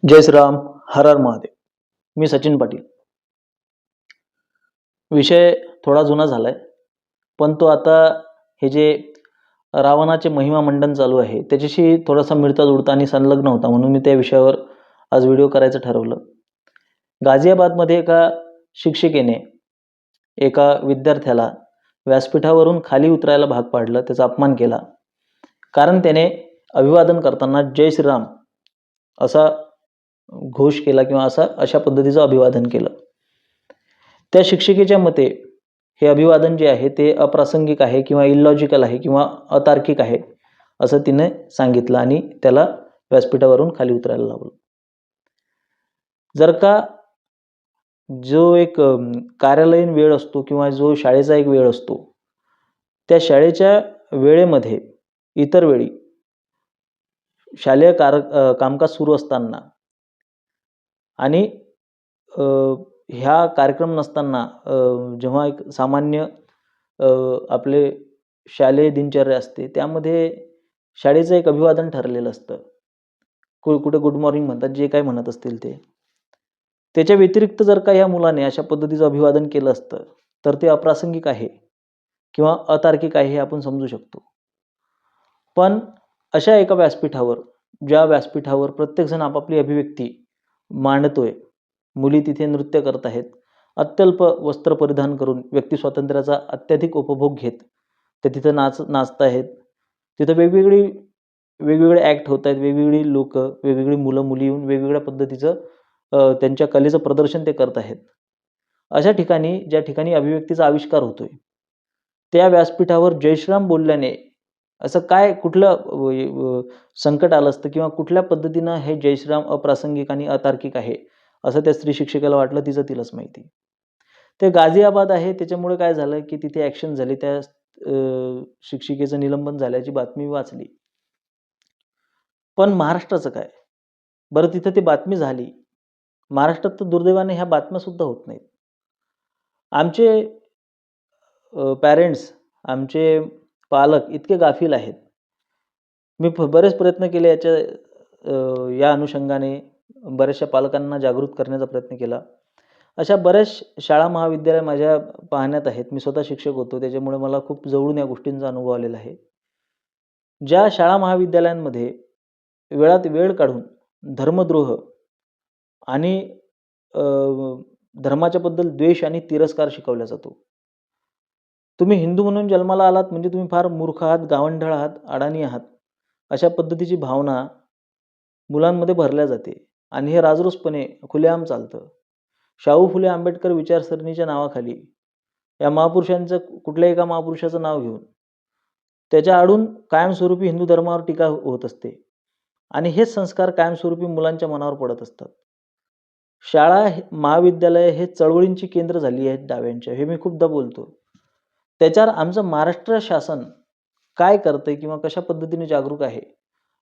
जय श्रीराम. हर हर महादेव. मी सचिन पाटील. विषय थोडा जुना झालाय, पण तो आता हे जे रावणाचे महिमा मंडन चालू आहे त्याच्याशी थोडासा मिळता जुळता आणि संलग्न होता, म्हणून मी त्या विषयावर आज व्हिडिओ करायचं ठरवलं. गाझियाबादमध्ये एका शिक्षिकेने एका विद्यार्थ्याला व्यासपीठावरून खाली उतरायला भाग पाडलं, त्याचा अपमान केला. कारण त्याने अभिवादन करताना जय श्रीराम असा घोष केला किंवा अशा पद्धतीचं अभिवादन केलं. त्या शिक्षिकेच्या मते हे अभिवादन जे आहे ते अप्रासंगिक आहे किंवा इलॉजिकल आहे किंवा अतार्किक आहे असं तिने सांगितलं आणि त्याला व्यासपीठावरून खाली उतरायला लावलं. जर का जो एक कार्यालयीन वेळ असतो किंवा जो शाळेचा एक वेळ असतो, त्या शाळेच्या वेळेमध्ये इतर वेळी शालेय कामकाज सुरू असताना आणि ह्या कार्यक्रम नसताना जेव्हा एक सामान्य आपले शालेय दिनचर्या असते त्यामध्ये शाळेचं एक अभिवादन ठरलेलं असतं. कुठे गुड मॉर्निंग म्हणतात, जे काय म्हणत असतील ते. त्याच्या व्यतिरिक्त जर का या मुलाने अशा पद्धतीचं अभिवादन केलं असतं तर ते अप्रासंगिक आहे किंवा अतार्किक आहे हे आपण समजू शकतो. पण अशा एका व्यासपीठावर, ज्या व्यासपीठावर प्रत्येकजण आपापली अभिव्यक्ती मांडतोय, मुली तिथे नृत्य करत आहेत, अत्यल्प वस्त्र परिधान करून व्यक्ती स्वातंत्र्याचा अत्याधिक उपभोग घेत ते तिथं नाचत आहेत. तिथं वेगवेगळे ॲक्ट होत आहेत, वेगवेगळी लोक, वेगवेगळी मुलं मुली येऊन वेगवेगळ्या पद्धतीचं त्यांच्या कलेचं प्रदर्शन ते करत आहेत. अशा ठिकाणी ज्या ठिकाणी अभिव्यक्तीचा आविष्कार होतोय त्या व्यासपीठावर जयश्रीराम बोलल्याने असं काय कुठलं संकट आलं असतं किंवा कुठल्या पद्धतीनं हे जयश्रीराम अप्रासंगिक आणि अतार्किक आहे असं त्या स्त्री शिक्षिकेला वाटलं. तिलाच माहिती. ते गाझियाबाद आहे त्याच्यामुळे काय झालं की तिथे ॲक्शन झाली, त्या शिक्षिकेचं निलंबन झाल्याची बातमी वाचली. पण महाराष्ट्राचं काय बरं? तिथं ती बातमी झाली. महाराष्ट्रात तर दुर्दैवाने ह्या बातम्या सुद्धा होत नाहीत. आमचे पॅरेंट्स, आमचे पालक इतके गाफील आहेत. मी बरेच प्रयत्न केले या अनुषंगाने बऱ्याचशा पालकांना जागृत करण्याचा प्रयत्न केला. अशा बऱ्याच शाळा महाविद्यालय माझ्या पाहण्यात आहेत. मी स्वतः शिक्षक होतो, त्याच्यामुळे मला खूप जवळून या गोष्टींचा अनुभव आलेला आहे. ज्या शाळा महाविद्यालयांमध्ये वेळात वेळ काढून धर्मद्रोह आणि धर्माच्या बद्दल द्वेष आणि तिरस्कार शिकवला जातो. तुम्ही हिंदू म्हणून जन्माला आलात म्हणजे तुम्ही फार मूर्ख आहात, गावंढळ आहात, अडाणी आहात, अशा पद्धतीची भावना मुलांमध्ये भरल्या जाते आणि हे राजरोसपणे खुलेआम चालतं. शाहू फुले आंबेडकर विचारसरणीच्या नावाखाली या महापुरुषांचं, कुठल्याही एका महापुरुषाचं नाव घेऊन त्याच्या आडून कायमस्वरूपी हिंदू धर्मावर टीका होत असते आणि हेच संस्कार कायमस्वरूपी मुलांच्या मनावर पडत असतात. शाळा महाविद्यालय हे चळवळींची केंद्र झाली आहेत डाव्यांच्या, हे मी खूपदा बोलतो. त्याच्यावर आमचं महाराष्ट्र शासन काय करतंय किंवा कशा पद्धतीने जागरूक आहे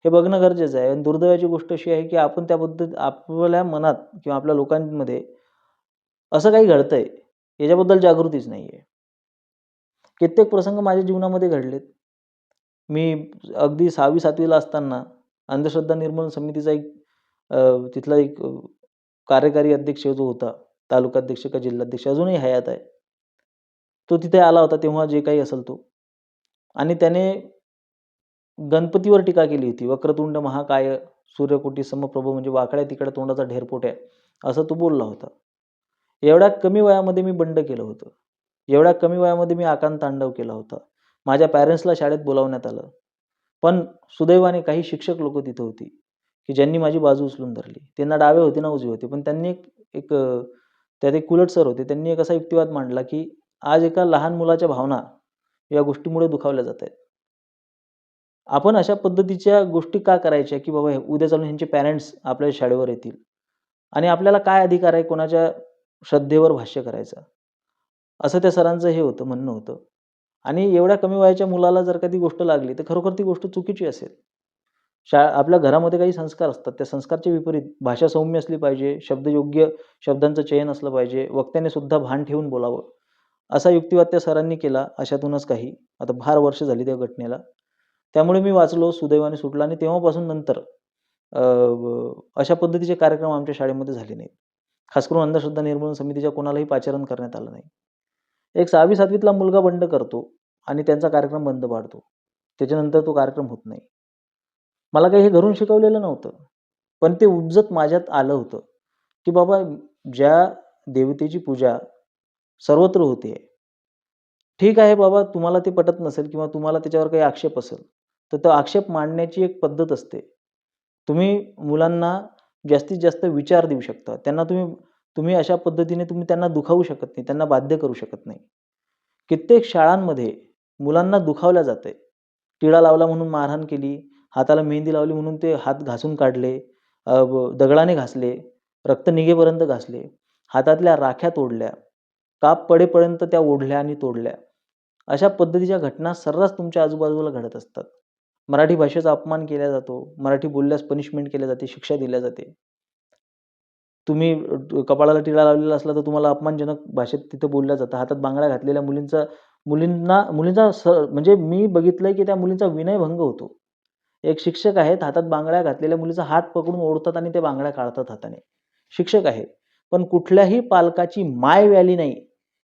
हे बघणं गरजेचं आहे. आणि दुर्दैवाची गोष्ट अशी आहे की आपण त्याबद्दल आपल्या मनात किंवा आपल्या लोकांमध्ये असं काही घडतंय याच्याबद्दल जागृतीच नाही आहे. कित्येक प्रसंग माझ्या जीवनामध्ये घडलेत. मी अगदी 6वी-7वीला असताना अंधश्रद्धा निर्मूलन समितीचा तिथला एक कार्यकारी अध्यक्ष जो होता, तालुकाध्यक्ष का जिल्हाध्यक्ष, अजूनही हयात आहे, तो तिथे आला होता तेव्हा, जे काही असेल तो, आणि त्याने गणपतीवर टीका केली होती. वक्रतुंड महाकाय सूर्यकोटी समप्रभ म्हणजे वाकड्या तिकड्या तोंडाचा ढेरपोट्या, असं तो बोलला होता. एवढ्या कमी वयामध्ये मी बंड केलं होतं. एवढ्या कमी वयामध्ये मी आकांत तांडव केला होता. माझ्या पॅरेंट्सला शाळेत बोलावण्यात आलं. पण सुदैवाने काही शिक्षक लोक तिथे होती की ज्यांनी माझी बाजू उचलून धरली. त्यांना डावे होते ना उजवे होते, पण त्यांनी त्यात एक कुलट सर होते. त्यांनी एक असा युक्तिवाद मांडला की आज एका लहान मुलाच्या भावना या गोष्टीमुळे दुखावल्या जात आहेत. आपण अशा पद्धतीच्या गोष्टी का करायच्या की बाबा उद्या चालून ह्यांचे पॅरेंट्स आपल्या शाळेवर येतील आणि आपल्याला काय अधिकार आहे कोणाच्या श्रद्धेवर भाष्य करायचं, असं त्या सरांचं हे होतं, म्हणणं होतं. आणि एवढ्या कमी वयाच्या मुलाला जर का ती गोष्ट लागली तर खरोखर ती गोष्ट चुकीची असेल. आपल्या घरामध्ये काही संस्कार असतात, त्या संस्कारच्या विपरीत भाषा सौम्य असली पाहिजे, शब्दयोग्य शब्दांचं चयन असलं पाहिजे, वक्त्याने सुद्धा भान ठेवून बोलावं, असा युक्तिवाद त्या सरांनी केला. अशातूनच काही आता फार वर्ष झाली त्या घटनेला. त्यामुळे मी वाचलो, सुदैवाने सुटला आणि तेव्हापासून नंतर अशा पद्धतीचे कार्यक्रम आमच्या शाळेमध्ये झाले नाहीत. खास करून अंधश्रद्धा निर्मूलन समितीच्या कोणालाही पाचारण करण्यात आलं नाही. एक 6वी-7वीतला मुलगा बंड करतो आणि त्यांचा कार्यक्रम बंद पाडतो. त्याच्यानंतर तो कार्यक्रम होत नाही. मला काही हे घरून शिकवलेलं नव्हतं. पण ते उपजत माझ्यात आलं होतं, की बाबा ज्या देवतेची पूजा सर्वत्र होते. ठीक आहे बाबा, तुम्हाला ते पटत नसेल किंवा तुम्हाला त्याच्यावर काही आक्षेप असेल, तर तो आक्षेप मांडण्याची एक पद्धत असते. तुम्ही मुलांना जास्तीत जास्त विचार देऊ शकता. त्यांना तुम्ही तुम्ही अशा पद्धतीने तुम्ही त्यांना दुखावू शकत नाही, त्यांना बाध्य करू शकत नाही. कित्येक शाळांमध्ये मुलांना दुखावलं जातंय. टिळा लावला म्हणून मारहाण केली, हाताला मेहंदी लावली म्हणून ते हात घासून काढले, दगडाने घासले, रक्त निघेपर्यंत घासले, हातातल्या राख्या तोडल्या, काप पडेपर्यंत त्या ओढल्या आणि तोडल्या. अशा पद्धतीच्या घटना सर्रास तुमच्या आजूबाजूला घडत असतात. मराठी भाषेचा अपमान केला जातो. मराठी बोलल्यास पनिशमेंट केली जाते, शिक्षा दिल्या जाते. तुम्ही कपाळाला टिळा लावलेला असला तर तुम्हाला अपमानजनक भाषेत तिथं बोललं जातं. हातात बांगड्या घातलेल्या मुलींचा म्हणजे मी बघितलंय की त्या मुलींचा विनयभंग होतो. एक शिक्षक आहेत, हातात बांगड्या घातलेल्या मुलीचा हात पकडून ओढतात आणि त्या बांगड्या काढतात हाताने. शिक्षक आहेत. पण कुठल्याही पालकाची माय व्याली नाही,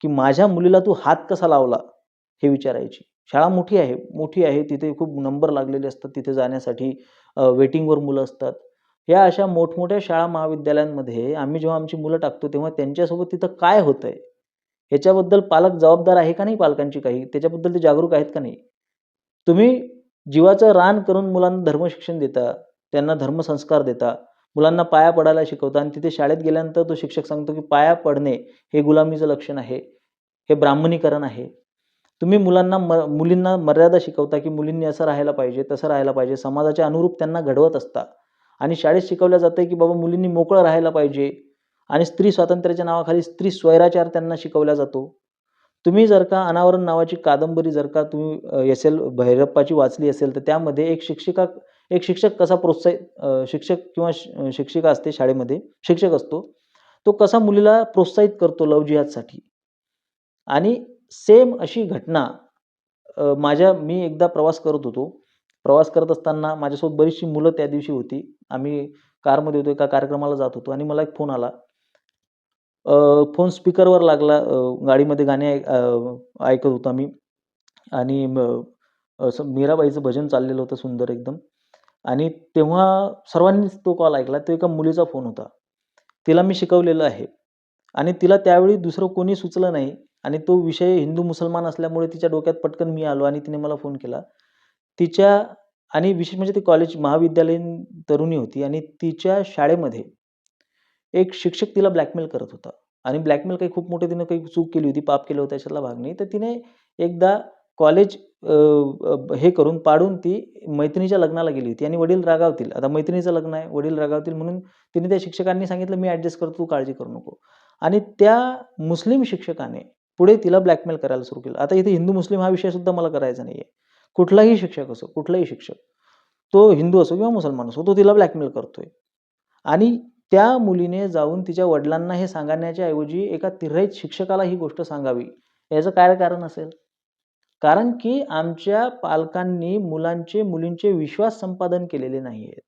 की माझ्या मुलीला तू हात कसा लावला? हे विचारायची. शाळा मोठी आहे. तिथे खूप नंबर लागलेले असतात. तिथे जाण्यासाठी वेटिंगवर मुलं असतात. या अशा मोठमोठ्या शाळा महाविद्यालयांमध्ये आम्ही जेव्हा आमची मुलं टाकतो, तेव्हा त्यांच्यासोबत तिथं काय होतंय? ह्याच्याबद्दल पालक जबाबदार आहे का नाही पालकांची काही? त्याच्याबद्दल ते जागरूक आहेत का नाही? तुम्ही जीवाचं रान करून मुलांना धर्मशिक्षण देता, त्यांना धर्मसंस्कार देता, मुलांना पाया पडायला शिकवता आणि तिथे शाळेत गेल्यानंतर तो शिक्षक सांगतो, की पाया पडणे हे गुलामीचं लक्षण आहे. हे ब्राह्मणीकरण आहे. तुम्ही मुलींना मर्यादा शिकवता, की मुलींनी असं राहायला पाहिजे, तसं राहायला पाहिजे. समाजाच्या अनुरूप त्यांना घडवत असता आणि शाळेत शिकवलं जातंय, की बाबा मुलींनी मोकळं राहायला पाहिजे आणि स्त्री स्वातंत्र्याच्या नावाखाली स्त्री स्वैराचार त्यांना शिकवला जातो. तुम्ही जर का अनावरण नावाची कादंबरी जर का तुम्ही एस. एल. भैरप्पाची वाचली असेल, तर त्यामध्ये एक शिक्षक कसा शिक्षक किंवा शिक्षिका असते शाळेमध्ये, शिक्षक असतो. तो कसा मुलीला प्रोत्साहित करतो लव्ह जिहादसाठी आणि सेम अशी घटना मी एकदा प्रवास करत होतो. प्रवास करत असताना माझ्यासोबत बरीचशी मुलं त्या दिवशी होती. आम्ही कारमध्ये होतो, एका कार्यक्रमाला जात होतो आणि मला एक फोन आला. फोन स्पीकरवर लागला. गाडीमध्ये गाणे ऐकत होतो आम्ही आणि असं मीराबाईचं भजन चाललेलं होतं सुंदर एकदम आणि तेव्हा सर्वांनीच तो कॉल ऐकला. तो एका मुलीचा फोन होता. तिला मी शिकवलेलं आहे आणि तिला त्यावेळी दुसरं कोणी सुचलं नाही आणि तो विषय हिंदू-मुसलमान असल्यामुळे तिच्या डोक्यात पटकन मी आलो आणि तिने मला फोन केला. तिच्या आणि विशेष म्हणजे ती महाविद्यालयीन तरुणी होती आणि तिच्या शाळेमध्ये एक शिक्षक तिला ब्लॅकमेल करत होता आणि ब्लॅकमेल काही खूप मोठं तिने काही चूक केली होती, पाप केलं होतं याच्यातला भाग नाही. तर तिने एकदा कॉलेज हे करून पाडून ती मैत्रिणीच्या लग्नाला गेली होती आणि वडील रागावतील. आता मैत्रिणीचं लग्न आहे, वडील रागावतील म्हणून तिने त्या शिक्षकांनी सांगितलं, "मी ॲडजस्ट करतो, तू काळजी करू नको." आणि त्या मुस्लिम शिक्षकाने पुढे तिला ब्लॅकमेल करायला सुरू केलं. आता इथे हिंदू-मुस्लिम हा विषय सुद्धा मला करायचा नाहीये. कुठलाही शिक्षक असो, कुठलाही शिक्षक, तो हिंदू असो किंवा मुसलमान असो, तो तिला ब्लॅकमेल करतोय. आणि त्या मुलीने जाऊन तिच्या वडिलांना हे सांगण्याच्या ऐवजी एका तिर्राईत शिक्षकाला ही गोष्ट सांगावी. याचं काय कारण असेल? कारण की आमच्या पालकांनी मुलींचे विश्वास संपादन केलेले नाहीयेत.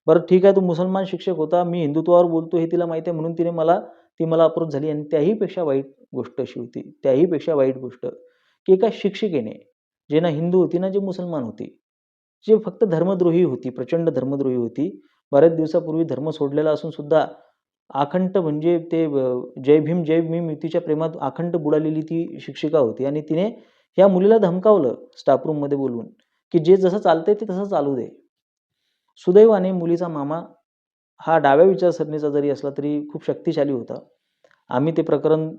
बरं ठीक आहे, तो मुसलमान शिक्षक होता. मी हिंदुत्वावर बोलतो हे तिला माहिती आहे म्हणून ती मला अप्रोच झाली आणि त्याहीपेक्षा वाईट गोष्ट अशी होती. त्याहीपेक्षा वाईट गोष्ट, की एका शिक्षिकेने, जे ना हिंदू होती ना जे मुसलमान होती, जे फक्त धर्मद्रोही होती, प्रचंड धर्मद्रोही होती. बऱ्याच दिवसापूर्वी धर्म सोडलेला असून सुद्धा अखंड म्हणजे ते जय भीम, जय भीम युतीच्या प्रेमात अखंड बुडालेली ती शिक्षिका होती आणि तिने या मुलीला धमकावलं स्टाफ रूममध्ये बोलवून, की जे जसं चालतंय ते तसं चालू दे. सुदैवाने मुलीचा मामा हा डाव्या विचारसरणीचा जरी असला तरी खूप शक्तिशाली होता. आम्ही ते प्रकरण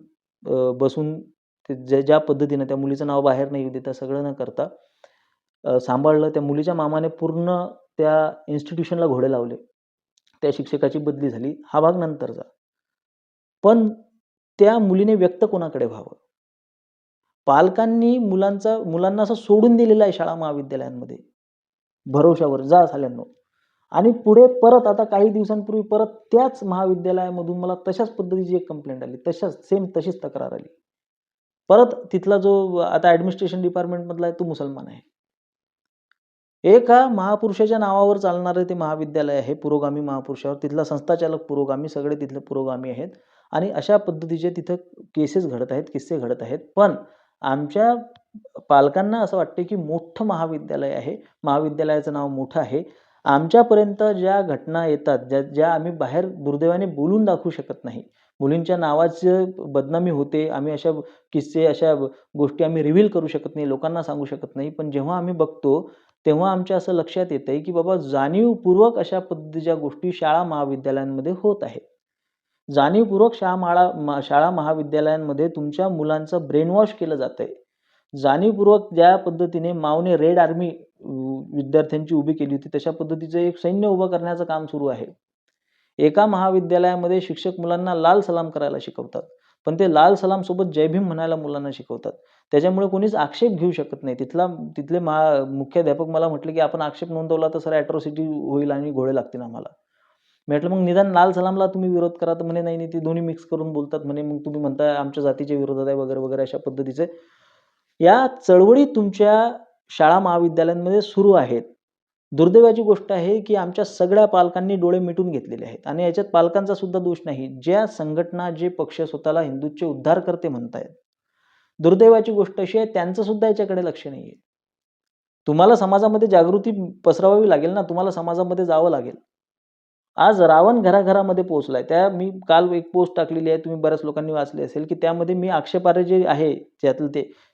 बसून ते ज्या पद्धतीनं त्या मुलीचं नाव बाहेर नाही येऊ देता सगळं न करता सांभाळलं. त्या मुलीच्या मामाने पूर्ण त्या इन्स्टिट्यूशनला घोडे लावले. त्या शिक्षकाची बदली झाली. हा भाग नंतरचा. पण त्या मुलीने व्यक्त कोणाकडे व्हावं? पालकांनी मुलांना असं सोडून दिलेलं आहे शाळा महाविद्यालयांमध्ये. भरवशावर जा साल्यांनो. आणि पुढे परत आता काही दिवसांपूर्वी परत त्याच महाविद्यालयामधून मला तशाच पद्धतीची एक कंप्लेंट आली. तशीच तक्रार आली. परत तिथला जो आता ॲडमिनिस्ट्रेशन डिपार्टमेंटमधला आहे तो मुसलमान आहे. एका महापुरुषाच्या नावावर चालणारं ते महाविद्यालय आहे, पुरोगामी महापुरुषावर. तिथला संस्थाचालक पुरोगामी, सगळे तिथले पुरोगामी आहेत आणि अशा पद्धतीचे तिथं केसेस घडत आहेत, किस्से घडत आहेत. पण आमच्या पालकांना असं वाटते की मोठं महाविद्यालय आहे, महाविद्यालयाचं नाव मोठं आहे. आमच्यापर्यंत ज्या घटना येतात, ज्या आम्ही बाहेर दुर्दैवाने बोलून दाखवू शकत नाही. मुलींच्या नावाचं बदनामी होते. आम्ही अशा किस्से, अशा गोष्टी आम्ही रिव्हील करू शकत नाही, लोकांना सांगू शकत नाही. पण जेव्हा आम्ही बघतो, तेव्हा आमच्या असं लक्षात येतंय की बाबा जाणीवपूर्वक अशा पद्धतीच्या गोष्टी शाळा महाविद्यालयांमध्ये होत आहेत. जाणीवपूर्वक शाळा महाविद्यालयांमध्ये तुमच्या मुलांचं ब्रेन वॉश केलं जातंय. जाणीवपूर्वक ज्या पद्धतीने मावने रेड आर्मी विद्यार्थ्यांची उभी केली होती, तशा पद्धतीचं एक सैन्य उभं करण्याचं काम सुरू आहे. एका महाविद्यालयामध्ये शिक्षक मुलांना लाल सलाम करायला शिकवतात. पण ते लाल सलाम सोबत जय भीम म्हणायला मुलांना शिकवतात. त्याच्यामुळे कोणीच आक्षेप घेऊ शकत नाही. तिथले मुख्याध्यापक मला म्हटले, की "आपण आक्षेप नोंदवला तर सर अॅट्रॉसिटी होईल आणि घोडे लागतील आम्हाला." मी म्हटलं, "मग निदान लाल सलामला तुम्ही विरोध करा." तर म्हणे, "नाही, नाही, ते दोन्ही मिक्स करून बोलतात." म्हणे, "मग तुम्ही म्हणताय आमच्या जातीच्या विरोधात आहे," वगैरे, वगैरे अशा पद्धतीचे. या चळवळी तुमच्या शाळा महाविद्यालयांमध्ये सुरू आहेत. दुर्दैवाची गोष्ट आहे, की आमच्या सगळ्या पालकांनी डोळे मिटून घेतलेले आहेत आणि याच्यात पालकांचा सुद्धा दोष नाही. ज्या संघटना, जे पक्ष स्वतःला हिंदूंचे उद्धारकर्ते म्हणतायत, दुर्दैवाची गोष्ट अशी आहे त्यांचं सुद्धा याच्याकडे लक्ष नाहीये. तुम्हाला समाजामध्ये जागृती पसरवावी लागेल ना, तुम्हाला समाजामध्ये जावं लागेल. आज रावण घराघरामध्ये पोहोचलाय. मी काल एक पोस्ट टाकलेली आहे, तुम्ही बऱ्याच लोकांनी वाचली असेल, की त्यामध्ये मी आक्षेपार्ह जे आहे त्यातलं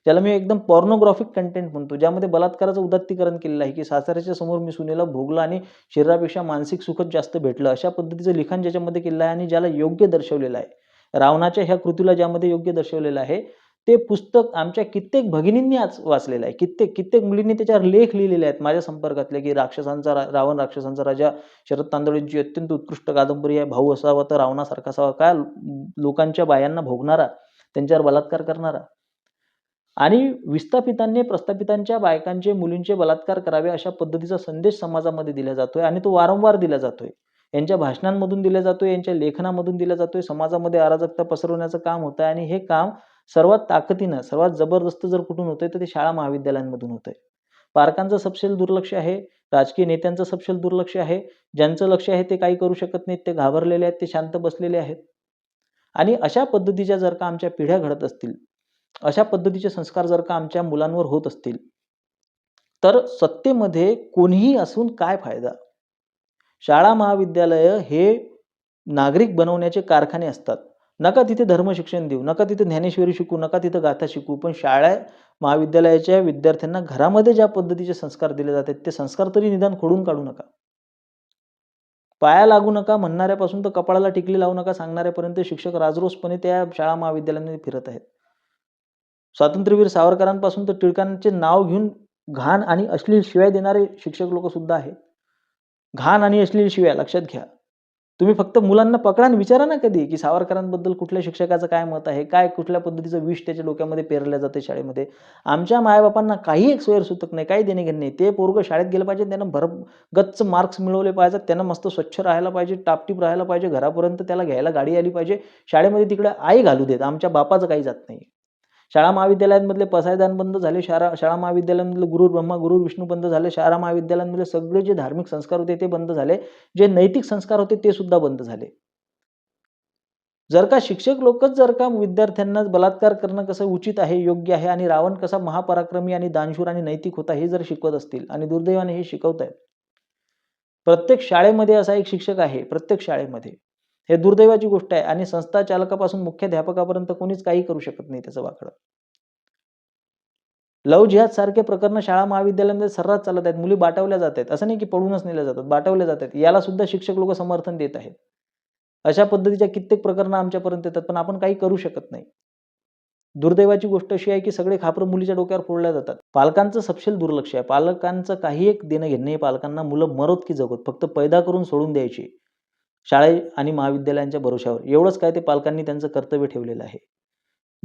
त्याला मी एकदम पॉर्नोग्राफिक कंटेंट म्हणतो, ज्यामध्ये बलात्काराचं उदात्तीकरण केलेलं आहे, की सासऱ्याच्या समोर मी सुनेला भोगलं आणि शरीरापेक्षा मानसिक सुखच जास्त भेटलं. अशा पद्धतीचं लिखाण ज्याच्यामध्ये केलेलं आहे आणि ज्याला योग्य दर्शवलेलं आहे. रावणाच्या ह्या कृतीला ज्यामध्ये योग्य दर्शवलेलं आहे, ते पुस्तक आमच्या कित्येक भगिनींनी आज वाचलेलं आहे. कित्येक मुलींनी त्याच्यावर लेख लिहिलेले आहेत माझ्या संपर्कातले, की रावण राक्षसांचा राजा शरद तांदळेंची अत्यंत उत्कृष्ट कादंबरी आहे. भाऊ असावा तर रावणासारखा असावा. काय लोकांच्या बायांना भोगणारा, त्यांच्यावर बलात्कार करणारा. आणि विस्थापितांनी प्रस्थापितांच्या बायकांचे, मुलींचे बलात्कार करावे अशा पद्धतीचा संदेश समाजामध्ये दिला जातोय आणि तो वारंवार दिला जातोय. यांच्या भाषणांमधून दिला जातोय, यांच्या लेखनामधून दिला जातोय. समाजामध्ये अराजकता पसरवण्याचं काम होतंय आणि हे काम सर्वात ताकदीनं, सर्वात जबरदस्त जर कुठून होतंय तर ते शाळा महाविद्यालयांमधून होतंय. पालकांचं सपशेल दुर्लक्ष आहे, राजकीय नेत्यांचं सपशेल दुर्लक्ष आहे. ज्यांचं लक्ष आहे ते काही करू शकत नाहीत, ते घाबरलेले आहेत, ते शांत बसलेले आहेत. आणि अशा पद्धतीच्या जर का आमच्या पिढ्या घडत असतील, अशा पद्धतीचे संस्कार जर का आमच्या मुलांवर होत असतील, तर सत्तेमध्ये कोणीही असून काय फायदा? शाळा महाविद्यालय हे नागरिक बनवण्याचे कारखाने असतात. नका तिथे धर्मशिक्षण देऊ, नका तिथे ज्ञानेश्वरी शिकू, नका तिथे गाथा शिकू. पण महाविद्यालयाच्या विद्यार्थ्यांना घरामध्ये ज्या पद्धतीचे संस्कार दिले जातात, ते संस्कार तरी निदान खोडून काढू नका. पाया लागू नका म्हणणाऱ्यापासून तर कपाळाला टिकली लावू नका सांगणाऱ्यापर्यंत शिक्षक राजरोसपणे त्या शाळा महाविद्यालयांमध्ये फिरत आहेत. स्वातंत्र्यवीर सावरकरांपासून तर टिळकांचे नाव घेऊन घाण आणि अश्लील शिव्या देणारे शिक्षक लोक सुद्धा आहेत. घाण आणि अश्लील शिव्या लक्षात घ्या. तुम्ही फक्त मुलांना पकडा आणि विचारा ना कधी, की सावरकरांबद्दल कुठल्या शिक्षकाचं काय मत आहे, काय कुठल्या पद्धतीचं विष त्याच्या डोक्यामध्ये पेरलं जातं शाळेमध्ये. आमच्या मायबापांना काही एक सोयरसूतक नाही, काही देणे-घेणे नाही. ते पोरगं शाळेत गेलं पाहिजे, त्यानं गच्च मार्क्स मिळवले पाहिजेत, त्यानं मस्त स्वच्छ राहायला पाहिजे, टापटीप राहायला पाहिजे, घरापर्यंत त्याला घ्यायला गाडी आली पाहिजे. शाळेमध्ये तिकडे आई घालू देत, आमच्या बापाचं काही जात नाही. शाळा महाविद्यालयांमधले पसायदान बंद झाले, शाळा महाविद्यालयांमधले गुरुर ब्रह्मा गुरुर विष्णू बंद झाले, शाळा महाविद्यालयांमधले सगळे जे धार्मिक संस्कार होते ते बंद झाले, जे नैतिक संस्कार होते ते सुद्धा बंद झाले. जर का शिक्षक लोकच जर का विद्यार्थ्यांना बलात्कार करणं कसं उचित आहे, योग्य आहे आणि रावण कसा महापराक्रमी आणि दानशूर आणि नैतिक होता हे जर शिकवत असतील आणि दुर्दैवाने हे शिकवत आहेत. प्रत्येक शाळेमध्ये असा एक शिक्षक आहे, प्रत्येक शाळेमध्ये. हे दुर्दैवाची गोष्ट आहे आणि संस्था चालकापासून मुख्याध्यापकापर्यंत कोणीच काही करू शकत नाही त्याचं वाकडं. लव्ह जिहाद सारखे प्रकरण शाळा महाविद्यालयामध्ये सर्रास चालत आहेत. मुली बाटवल्या जात आहेत. असं नाही की पळूनच नेल्या जातात, बाटवल्या जात आहेत. याला सुद्धा शिक्षक लोक समर्थन देत आहेत. अशा पद्धतीच्या कित्येक प्रकरणं आमच्यापर्यंत येतात, पण आपण काही करू शकत नाही. दुर्दैवाची गोष्ट अशी आहे की सगळे खापरं मुलीच्या डोक्यावर फोडल्या जातात. पालकांचं सपशेल दुर्लक्ष आहे. पालकांचं काही एक देणं घेणं नाही. पालकांना मुलं मरोत की जगोत फक्त पैदा करून सोडून द्यायची. शाळे आणि महाविद्यालयांच्या भरोश्यावर. एवढंच काय ते पालकांनी त्यांचं कर्तव्य ठेवलेलं आहे.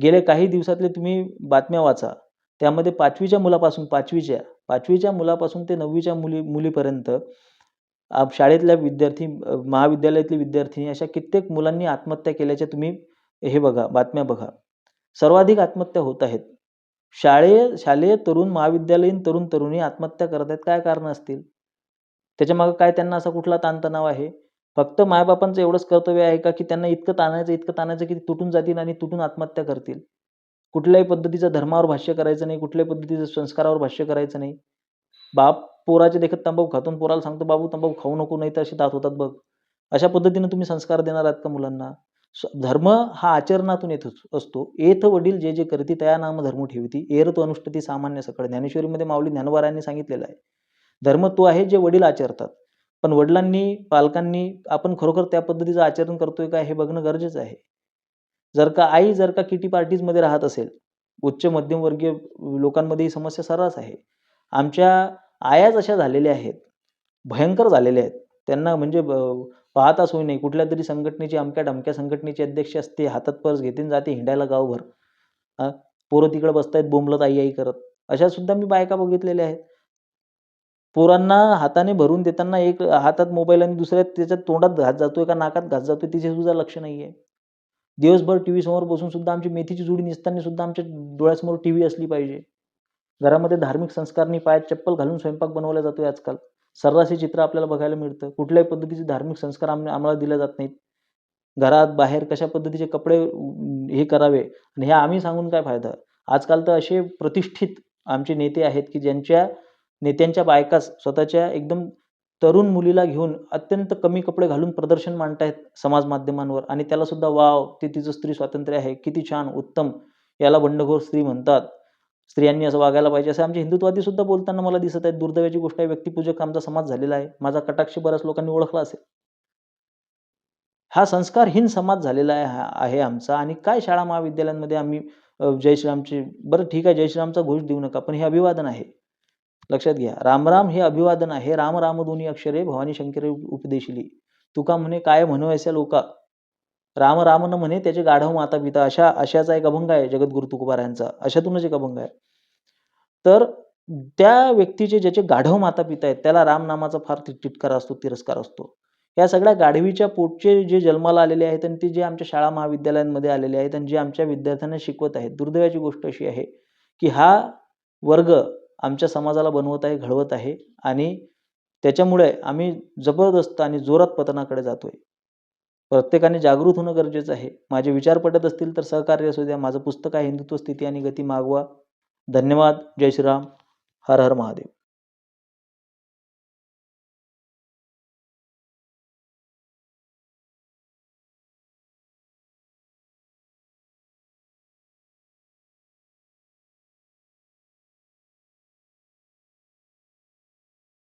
गेल्या काही दिवसातले तुम्ही बातम्या वाचा. त्यामध्ये 5वीच्या मुलापासून 5वीच्या मुलापासून ते 9वीच्या मुलीपर्यंत शाळेतल्या महाविद्यालयातली विद्यार्थिनी अशा कित्येक मुलांनी आत्महत्या केल्याच्या तुम्ही हे बघा, बातम्या बघा. सर्वाधिक आत्महत्या होत आहेत. शालेय तरुण, महाविद्यालयीन तरुण तरुणी आत्महत्या करत आहेत. काय कारणं असतील? त्याच्यामागे काय त्यांना असा कुठला ताणतणाव आहे? फक्त मायबापांचं एवढंच कर्तव्य आहे का, की त्यांना इतकं ताणायचं की ते तुटून जातील आणि तुटून आत्महत्या करतील. कुठल्याही पद्धतीचं धर्मावर भाष्य करायचं नाही, कुठल्याही पद्धतीचं संस्कारावर भाष्य करायचं नाही. बाप पोराचे देखत तंबाखू खातो आणि पोराला सांगतो, "बाबू तंबाखू खाऊ नको, नाही तर असे दात होतात बघ." अशा पद्धतीने तुम्ही संस्कार देणार आहात का मुलांना? धर्म हा आचरणातून येत असतो. "एथ वडील जे जे करती तया नाम धर्म ठेवती, एरतो अनुष्ठती सामान्य सकळ." ज्ञानेश्वरीमध्ये माऊली ज्ञानोबारायांनी सांगितलेलं आहे. धर्म तो आहे जे वडील आचरतात. पण वडिलांनी, पालकांनी आपण खरोखर त्या पद्धतीचं आचरण करतोय का हे बघणं गरजेचं आहे. जर का किटी पार्टीजमध्ये राहत असेल, उच्च मध्यमवर्गीय लोकांमध्ये ही समस्या सर्रास आहे. आमच्या आयाच अशा झालेल्या आहेत, भयंकर झालेल्या आहेत. त्यांना म्हणजे पाहता सोय नाही. कुठल्यातरी संघटनेची, अमक्या-ढमक्या संघटनेची अध्यक्ष असते, हातात पर्स घेते आणि जाते हिंडायला गावभर. हां, पोरं तिकडे बसतायत बोंबलत आई-आई करत. अशा सुद्धा मी बायका बघितलेल्या आहेत. पोरांना हाताने भरून देताना एक हातात मोबाईल आणि दुसऱ्या त्याच्या तोंडात घास जातोय का नाकात घास जातोय तिचे सुद्धा लक्ष नाहीये. दिवसभर टीव्ही समोर बसून सुद्धा आमची मेथीची जुडी नेसताना सुद्धा आमच्या डोळ्यासमोर टीव्ही असली पाहिजे. घरामध्ये धार्मिक संस्कारनी पायात चप्पल घालून स्वयंपाक बनवला जातोय आजकाल. सर्रास हे चित्र आपल्याला बघायला मिळतं. कुठल्याही पद्धतीचे धार्मिक संस्कार आम्हाला दिले जात नाहीत. घरात, बाहेर कशा पद्धतीचे कपडे हे करावे आणि हे आम्ही सांगून काय फायदा? आजकाल तर असे प्रतिष्ठित आमचे नेते आहेत, की ज्यांच्या नेत्यांच्या बायकाच स्वतःच्या एकदम तरुण मुलीला घेऊन अत्यंत कमी कपडे घालून प्रदर्शन मांडतायत समाज माध्यमांवर आणि त्याला सुद्धा वॉव! ते तिचं स्त्री स्वातंत्र्य आहे. किती छान, उत्तम. याला बंडखोर स्त्री म्हणतात. स्त्रियांनी असं वागायला पाहिजे, असं आमचे हिंदुत्ववादी सुद्धा बोलताना मला दिसत आहेत. दुर्दैवाची गोष्ट आहे, व्यक्तिपूजक आमचा समाज झालेला आहे. माझा कटाक्ष बऱ्याच लोकांनी ओळखला असेल. हा संस्कारहीन समाज झालेला आहे आमचा आणि काय शाळा महाविद्यालयांमध्ये आम्ही जय श्रीरामची बरं ठीक आहे, जय श्रीरामचा घोष देऊ नका, पण हे अभिवादन आहे. लक्षात घ्या. राम-राम हे अभिवादन आहे. राम राम दोन्ही अक्षरे भवानी शंकरे उपदेशिली. तुका म्हणे काय म्हणूयास्या लोका. राम राम न म्हणे त्याचे गाढव माता पिता अशाचा एक अभंग आहे जगद्गुरु तुकोबारायांचा. अशातूनच एक अभंग आहे. तर त्या व्यक्तीचे ज्याचे गाढव माता पिता आहेत त्याला राम नामाचा फार तिटकार असतो, तिरस्कार असतो. या सगळ्या गाढवीच्या पोटचे जे जन्माला आलेले आहेत आणि ते जे आमच्या शाळा महाविद्यालयांमध्ये आलेले आहेत आणि जे आमच्या विद्यार्थ्यांना शिकवत आहेत. दुर्दैवाची गोष्ट अशी आहे, की हा वर्ग आमच्या समाजाला बनवत आहे, घडवत आहे आणि त्याच्यामुळे आम्ही जबरदस्त आणि जोरात पतनाकडे जातोय. प्रत्येकाने जागृत होणं गरजेचं आहे. माझे विचार पटत असतील तर सहकार्य असू द्या. माझं पुस्तक आहे हिंदुत्व स्थिती आणि गती मागवा. धन्यवाद. जय श्रीराम. हर हर महादेव.